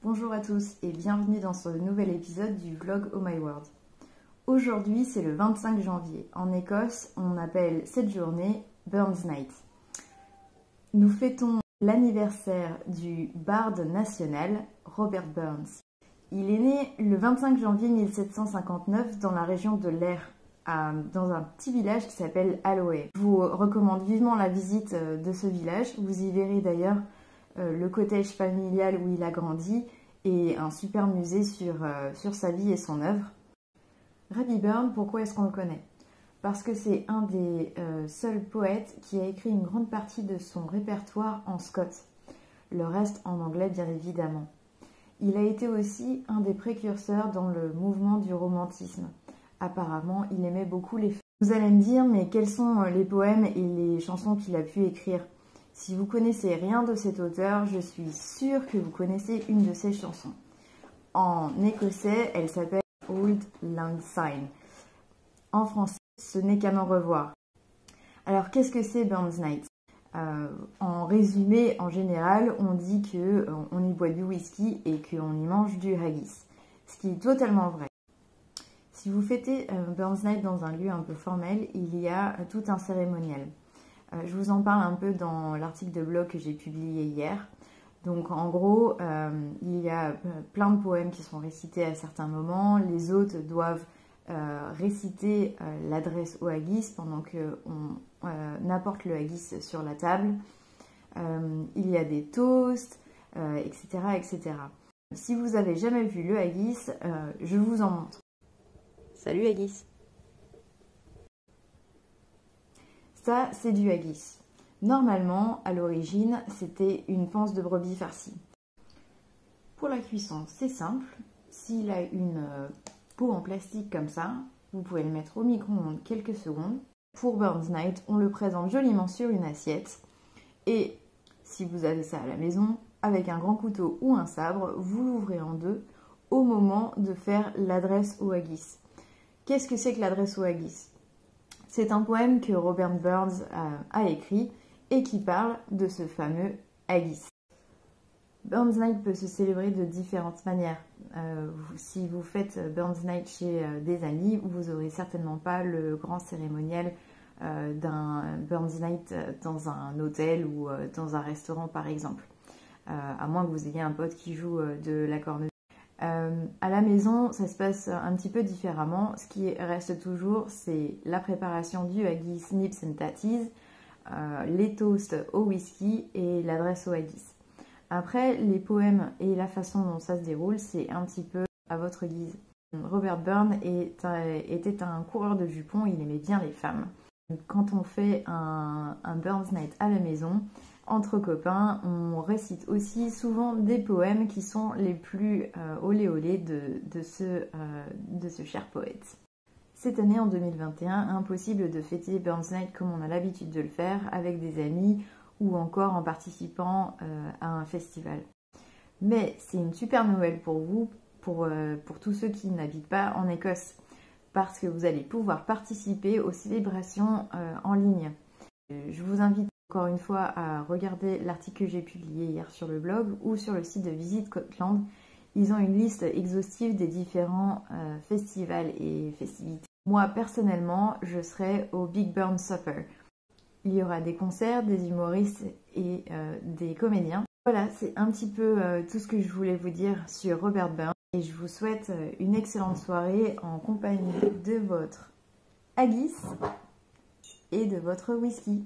Bonjour à tous et bienvenue dans ce nouvel épisode du vlog Oh My World. Aujourd'hui c'est le 25 janvier. En Écosse, on appelle cette journée Burns Night. Nous fêtons l'anniversaire du barde national Robert Burns. Il est né le 25 janvier 1759 dans la région de l'Aire, dans un petit village qui s'appelle Alloway. Je vous recommande vivement la visite de ce village. Vous y verrez d'ailleurs le cottage familial où il a grandi et un super musée sur sa vie et son œuvre. Rabbie Burns, pourquoi est-ce qu'on le connaît? Parce que c'est un des seuls poètes qui a écrit une grande partie de son répertoire en scots, le reste en anglais bien évidemment. Il a été aussi un des précurseurs dans le mouvement du romantisme. Apparemment, il aimait beaucoup les femmes. Vous allez me dire, mais quels sont les poèmes et les chansons qu'il a pu écrire? Si vous connaissez rien de cet auteur, je suis sûre que vous connaissez une de ses chansons. En écossais, elle s'appelle Auld Lang Syne. En français, ce n'est qu'un au revoir. Alors, qu'est-ce que c'est Burns Night? En résumé, en général, on dit qu'on y boit du whisky et qu'on y mange du haggis. Ce qui est totalement vrai. Si vous fêtez Burns Night dans un lieu un peu formel, il y a tout un cérémonial. Je vous en parle un peu dans l'article de blog que j'ai publié hier. Donc en gros, il y a plein de poèmes qui sont récités à certains moments. Les hôtes doivent réciter l'adresse au haggis pendant qu'on apporte le haggis sur la table. Il y a des toasts, etc., etc. Si vous n'avez jamais vu le haggis, je vous en montre. Salut haggis! Ça, c'est du haggis. Normalement, à l'origine, c'était une panse de brebis farcie. Pour la cuisson, c'est simple. S'il a une pot en plastique comme ça, vous pouvez le mettre au micro-ondes quelques secondes. Pour Burns Night, on le présente joliment sur une assiette. Et si vous avez ça à la maison, avec un grand couteau ou un sabre, vous l'ouvrez en deux au moment de faire l'adresse au haggis. Qu'est-ce que c'est que l'adresse au haggis? C'est un poème que Robert Burns a écrit et qui parle de ce fameux haggis. Burns Night peut se célébrer de différentes manières. Si vous faites Burns Night chez des amis, vous n'aurez certainement pas le grand cérémonial d'un Burns Night dans un hôtel ou dans un restaurant par exemple. À moins que vous ayez un pote qui joue de la cornemuse. À la maison, ça se passe un petit peu différemment. Ce qui reste toujours, c'est la préparation du haggis nips and tatties, les toasts au whisky et l'adresse au haggis. Après, les poèmes et la façon dont ça se déroule, c'est un petit peu à votre guise. Robert Burns était un coureur de jupons, il aimait bien les femmes. Quand on fait un Burns Night à la maison, entre copains, on récite aussi souvent des poèmes qui sont les plus olé olé de ce cher poète. Cette année, en 2021, impossible de fêter Burns Night comme on a l'habitude de le faire, avec des amis ou encore en participant à un festival. Mais c'est une super nouvelle pour vous, pour tous ceux qui n'habitent pas en Écosse, parce que vous allez pouvoir participer aux célébrations en ligne. Je vous invite encore une fois à regarder l'article que j'ai publié hier sur le blog ou sur le site de Visit Scotland. Ils ont une liste exhaustive des différents festivals et festivités. Moi, personnellement, je serai au Big Burn Supper. Il y aura des concerts, des humoristes et des comédiens. Voilà, c'est un petit peu tout ce que je voulais vous dire sur Robert Burns. Et je vous souhaite une excellente soirée en compagnie de votre haggis et de votre whisky.